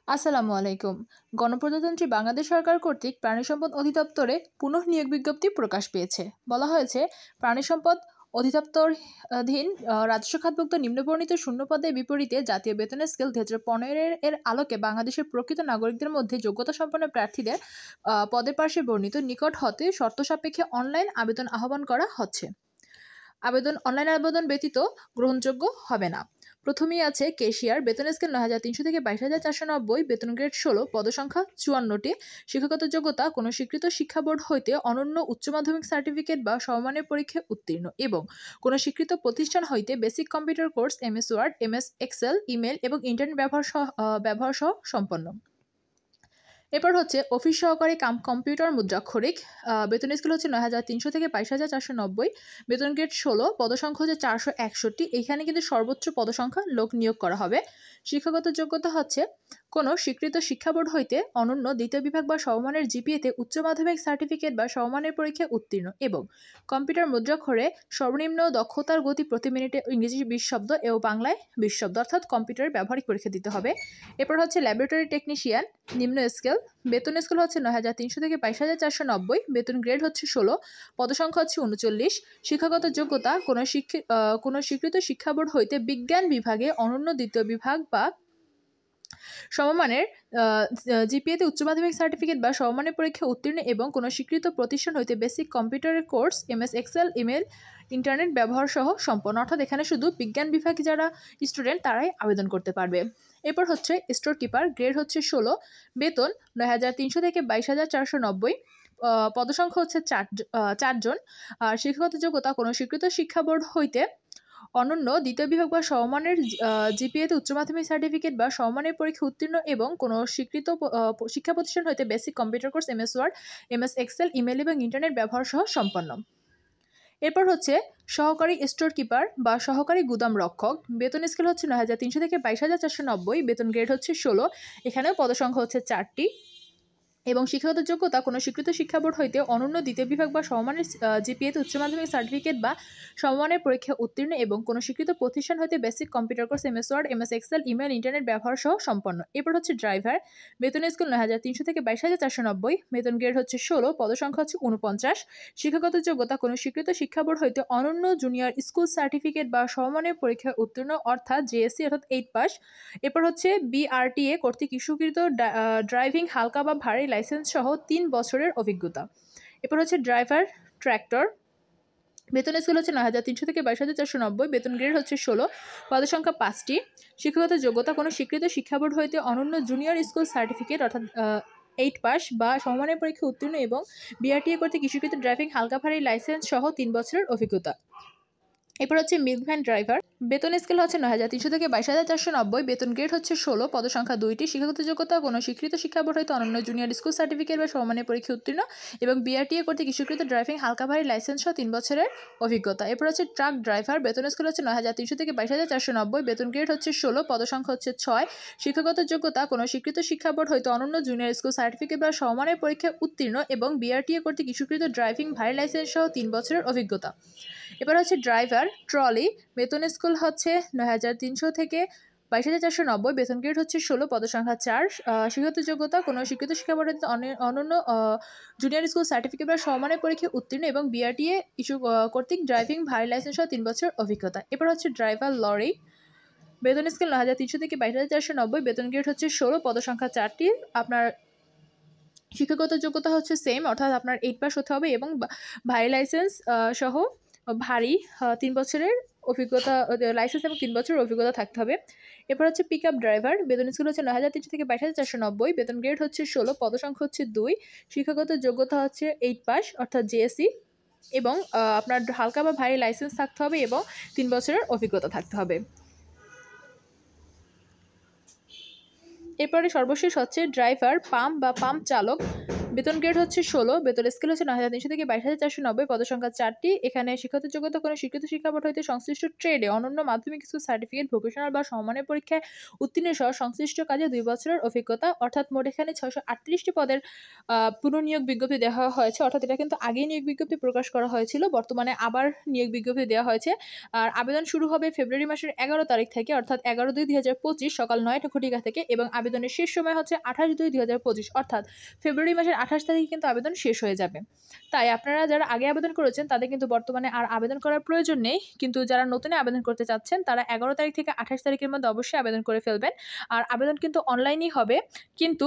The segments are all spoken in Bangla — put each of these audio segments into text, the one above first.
আসসালামু আলাইকুম। গণপ্রজাতন্ত্রী বাংলাদেশ সরকার কর্তৃক প্রাণিসম্পদ অধিদপ্তরে পুনঃনিয়োগ বিজ্ঞপ্তি প্রকাশ পেয়েছে। বলা হয়েছে, প্রাণিসম্পদ অধিদপ্তরাধীন রাজস্ব খাতভুক্ত নিম্নবর্ণিত শূন্যপদের বিপরীতে জাতীয় বেতনের স্কেল ২০১৫ এর আলোকে বাংলাদেশের প্রকৃত নাগরিকদের মধ্যে যোগ্যতাসম্পন্ন প্রার্থীদের পদের পার্শ্বে বর্ণিত নিকট হতে শর্তসাপেক্ষে অনলাইন আবেদন আহ্বান করা হচ্ছে। অনলাইন আবেদন ব্যতীত গ্রহণযোগ্য হবে না। প্রথমেই আছে কেশিয়ার, বেতন স্কেল ৯৩০০ থেকে ২২,৪৯০, বেতন গ্রেড ১৬, পদসংখ্যা ৫৪টি। শিক্ষাগত যোগ্যতা কোনো স্বীকৃত শিক্ষা বোর্ড হইতে অনন্য উচ্চ মাধ্যমিক সার্টিফিকেট বা সমমানের পরীক্ষায় উত্তীর্ণ এবং কোনো স্বীকৃত প্রতিষ্ঠান হইতে basic computer course, MS word, MS Excel, email এবং ইন্টারনেট ব্যবহার সহ সম্পন্ন। এরপর হচ্ছে অফিস সহকারী কম্পিউটার মুদ্রাক্ষরিক, বেতন স্কেল হচ্ছে ৯৩০০ থেকে ২২,৪৯০, বেতন গ্রেড ১৬, পদসংখ্যা হচ্ছে ৪৬১। এইখানে কিন্তু সর্বোচ্চ পদসংখ্যা লোক নিয়োগ করা হবে। শিক্ষাগত যোগ্যতা হচ্ছে কোনো স্বীকৃত শিক্ষা বোর্ড হইতে অনন্য দ্বিতীয় বিভাগ বা সমমানের জিপিএতে উচ্চ মাধ্যমিক সার্টিফিকেট বা সমমানের পরীক্ষায় উত্তীর্ণ এবং কম্পিউটার মুদ্রাক্ষরে সর্বনিম্ন দক্ষতার গতি প্রতি মিনিটে ইংরেজি ২০ শব্দ এবং বাংলায় ২০ শব্দ, অর্থাৎ কম্পিউটারের ব্যবহারিক পরীক্ষা দিতে হবে। এরপর হচ্ছে ল্যাবরেটরি টেকনিশিয়ান, নিম্ন স্কেল, বেতন স্কেল হচ্ছে ৯৩০০ থেকে ২২,৪৯০, বেতন গ্রেড হচ্ছে ১৬, পদসংখ্যা হচ্ছে ৩৯। শিক্ষাগত যোগ্যতা কোনো স্বীকৃত শিক্ষা বোর্ড হইতে বিজ্ঞান বিভাগে অনন্য দ্বিতীয় বিভাগ বা সমমানের জিপিএতে উচ্চ মাধ্যমিক সার্টিফিকেট বা সমমানের পরীক্ষা উত্তীর্ণ এবং কোনো স্বীকৃত প্রতিষ্ঠান হইতে বেসিক কম্পিউটারের course, MS Excel, email, internet ব্যবহার সহ সম্পন্ন, অর্থাৎ এখানে শুধু বিজ্ঞান বিভাগে যারা স্টুডেন্ট তারাই আবেদন করতে পারবে। এরপর হচ্ছে স্টোর কিপার, গ্রেড হচ্ছে ১৬, বেতন ৯৩০০ থেকে ২২,৪৯০, পদসংখ্যা হচ্ছে ৪ জন। আর শিক্ষাগত যোগ্যতা কোনো স্বীকৃত শিক্ষা বোর্ড হইতে অনন্য দ্বিতীয় বিভাগ বা সমমানের জিপিএতে উচ্চ মাধ্যমিক সার্টিফিকেট বা সমমানের পরীক্ষা উত্তীর্ণ এবং কোনো স্বীকৃত শিক্ষা প্রতিষ্ঠান হইতে basic computer course, MS word, MS Excel, email এবং ইন্টারনেট ব্যবহার সহ সম্পন্ন। এরপর হচ্ছে সহকারী স্টোর কিপার বা সহকারী গুদাম রক্ষক, বেতন স্কেল হচ্ছে ৯৩০০ থেকে ২২,৪৯০, বেতন গ্রেড হচ্ছে ১৬, এখানেও পদসংখ্যা হচ্ছে ৪টি এবং শিক্ষাগত যোগ্যতা কোনো স্বীকৃত শিক্ষা বোর্ড হইতে অনন্য দ্বিতীয় বিভাগ বা সমমানের জিপিএতে উচ্চ মাধ্যমিক সার্টিফিকেট বা সমমানের পরীক্ষা উত্তীর্ণ এবং কোনো স্বীকৃত প্রতিষ্ঠান হইতে basic computer course, MS word, MS Excel, email, internet ব্যবহার সহ সম্পন্ন। এরপর হচ্ছে ড্রাইভার, বেতন স্কেল ৯৩০০ থেকে ২২,৪৯০, বেতন গ্রেড হচ্ছে ১৬, পদসংখ্যা হচ্ছে ৪৯। শিক্ষাগত যোগ্যতা কোনো স্বীকৃত শিক্ষা বোর্ড হইতে অনন্য জুনিয়র স্কুল সার্টিফিকেট বা সমমানের পরীক্ষায় উত্তীর্ণ, অর্থাৎ JSC অর্থাৎ 8 পাস। এরপর হচ্ছে BRTA কর্তৃক ইস্যুকৃত ড্রাইভিং হালকা বা ভারী লাইসেন্স সহ ৩ বছরের অভিজ্ঞতা। এরপর হচ্ছে ড্রাইভার ট্র্যাক্টর, বেতন স্কেল হচ্ছে ৯৩০০ থেকে ২২,৪৯০, বেতন গ্রেড হচ্ছে ১৬, পদসংখ্যা ৫টি। শিক্ষাগত যোগ্যতা কোনো স্বীকৃত শিক্ষা বোর্ড হইতে অনন্য জুনিয়র স্কুল সার্টিফিকেট অর্থাৎ 8 পাস বা সমমানের পরীক্ষা উত্তীর্ণ এবং BRTA কর্তৃক ইস্যুকৃত ড্রাইভিং হালকা ভারী লাইসেন্স সহ ৩ বছরের অভিজ্ঞতা। এরপর হচ্ছে মিল্ক ভ্যান ড্রাইভার, বেতন স্কেল হচ্ছে ৯৩০০ থেকে ২২,৪৯০, বেতন গ্রেড হচ্ছে ১৬, পদসংখ্যা ২টি। শিক্ষাগত যোগ্যতা কোনো স্বীকৃত শিক্ষা বোর্ড হইতে অনন্য জুনিয়র স্কুল সার্টিফিকেট বা সমমানের পরীক্ষা উত্তীর্ণ এবং BRTA কর্তৃক ইস্যুকৃত ড্রাইভিং হালকা ভারী লাইসেন্স সহ 3 বছরের অভিজ্ঞতা। এরপর হচ্ছে ট্রাক ড্রাইভার, বেতন স্কেল হচ্ছে ৯৩০০ থেকে ২২,৪৯০, বেতন গ্রেড হচ্ছে ১৬, পদসংখ্যা হচ্ছে ৬। শিক্ষাগত যোগ্যতা কোনো স্বীকৃত শিক্ষা বোর্ড হইতে অনন্য জুনিয়র স্কুল সার্টিফিকেট বা সমমানের পরীক্ষায় উত্তীর্ণ এবং BRTA কর্তৃক ইস্যুকৃত ড্রাইভিং ভারী লাইসেন্স সহ 3 বছরের অভিজ্ঞতা। এবার হচ্ছে ড্রাইভার ট্রলি, বেতন স্কেল হচ্ছে ৯৩০০ থেকে ২২,৪৯০, বেতন গ্রেড হচ্ছে ১৬, পদসংখ্যা ৪। শিক্ষাগত যোগ্যতা কোনো স্বীকৃত শিক্ষা বোর্ডের অনন্য জুনিয়র স্কুল সার্টিফিকেট বা সমমানের পরীক্ষায় উত্তীর্ণ এবং BRTA ইস্যু কর্তৃক ড্রাইভিং ভারী লাইসেন্স সহ 3 বছর অভিজ্ঞতা। এবার হচ্ছে ড্রাইভার লরি, বেতন স্কেল ৯৩০০ থেকে ২২,৪৯০, বেতন গ্রেড হচ্ছে ১৬, পদসংখ্যা ৪টি। আপনার শিক্ষাগত যোগ্যতা হচ্ছে সেম, অর্থাৎ আপনার 8 পাস হতে হবে এবং ভারী লাইসেন্স সহ ভারী ৩ বছরের অভিজ্ঞতা, লাইসেন্স এবং 3 বছরের অভিজ্ঞতা থাকতে হবে। এরপর হচ্ছে পিক আপ ড্রাইভার, বেতন স্কেল হচ্ছে ৯৩০০ থেকে ২২,৪৯০, বেতন গ্রেড হচ্ছে ১৬, পদসংখ্যা হচ্ছে 2। শিক্ষাগত যোগ্যতা হচ্ছে 8 পাস অর্থাৎ JSC এবং আপনার হালকা বা ভারী লাইসেন্স থাকতে হবে এবং 3 বছরের অভিজ্ঞতা থাকতে হবে। এরপরে সর্বশেষ হচ্ছে ড্রাইভার পাম্প বা পাম্প চালক, বেতন গ্রেড হচ্ছে 16, বেতন স্কেল হচ্ছে 9,300 থেকে 22,490, পদসংখ্যা 4টি। এখানে শিক্ষাগত যোগ্যতা কোনো স্বীকৃত শিক্ষা বোর্ড হইতে সংশ্লিষ্ট ট্রেডে অনন্য মাধ্যমিক স্কুল সার্টিফিকেট, ভোকেশনাল বা সমমানের পরীক্ষায় উত্তীর্ণ সহ সংশ্লিষ্ট কাজে 2 বছরের অভিজ্ঞতা। অর্থাৎ মোট এখানে 638টি পদের পুনর্নিয়োগ বিজ্ঞপ্তি দেওয়া হয়েছে। অর্থাৎ এটা কিন্তু আগেই নিয়োগ বিজ্ঞপ্তি প্রকাশ করা হয়েছিল, বর্তমানে আবার নিয়োগ বিজ্ঞপ্তি দেওয়া হয়েছে। আর আবেদন শুরু হবে ফেব্রুয়ারি মাসের 11 তারিখ থেকে, অর্থাৎ 11/2/2025 সকাল 9টা ঘটিকা থেকে, এবং আবেদনের শেষ সময় হচ্ছে 28/2/2025, অর্থাৎ ফেব্রুয়ারি মাসের 28 তারিখে কিন্তু আবেদন শেষ হয়ে যাবে। তাই আপনারা যারা আগে আবেদন করেছেন তাদের কিন্তু বর্তমানে আর আবেদন করার প্রয়োজন নেই, কিন্তু যারা নতুন আবেদন করতে চাচ্ছেন তারা 11 তারিখ থেকে 28 তারিখের মধ্যে অবশ্যই আবেদন করে ফেলবেন। আর আবেদন কিন্তু অনলাইনেই হবে, কিন্তু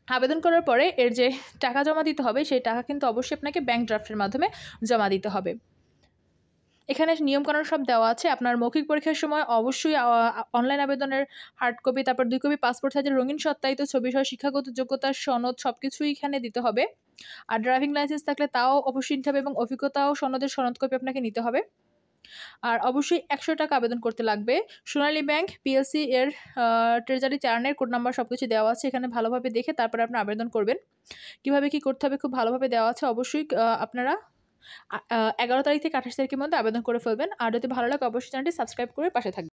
আবেদন করার পরে এর যে টাকা জমা দিতে হবে সেই টাকা কিন্তু অবশ্যই আপনাকে ব্যাংক ড্রাফটের মাধ্যমে জমা দিতে হবে। এখানে নিয়মকানুন সব দেওয়া আছে। আপনার মৌখিক পরীক্ষার সময় অবশ্যই অনলাইন আবেদনের হার্ড কপি, তারপর 2 কপি পাসপোর্ট সাইজের রঙিন সত্যায়িত ছবি সহ শিক্ষাগত যোগ্যতার সনদ সব কিছুই এখানে দিতে হবে। আর ড্রাইভিং লাইসেন্স থাকলে তাও অবশ্যই নিতে হবে, এবং অভিজ্ঞতাও সনদের সনদ কপি আপনাকে নিতে হবে। আর অবশ্যই 100 টাকা আবেদন করতে লাগবে। সোনালী ব্যাংক পিএলসি এর ট্রেজারি চার্নের কোড নাম্বার সব কিছু দেওয়া আছে, এখানে ভালোভাবে দেখে তারপরে আপনি আবেদন করবেন। কীভাবে কী করতে হবে খুব ভালোভাবে দেওয়া আছে। অবশ্যই আপনারা 11 তারিখ থেকে 28 তারিখের মধ্যে আবেদন করে ফেলবেন। আর যদি ভালো লাগে অবশ্যই চ্যানেলটি সাবস্ক্রাইব করে পাশে থাকবেন।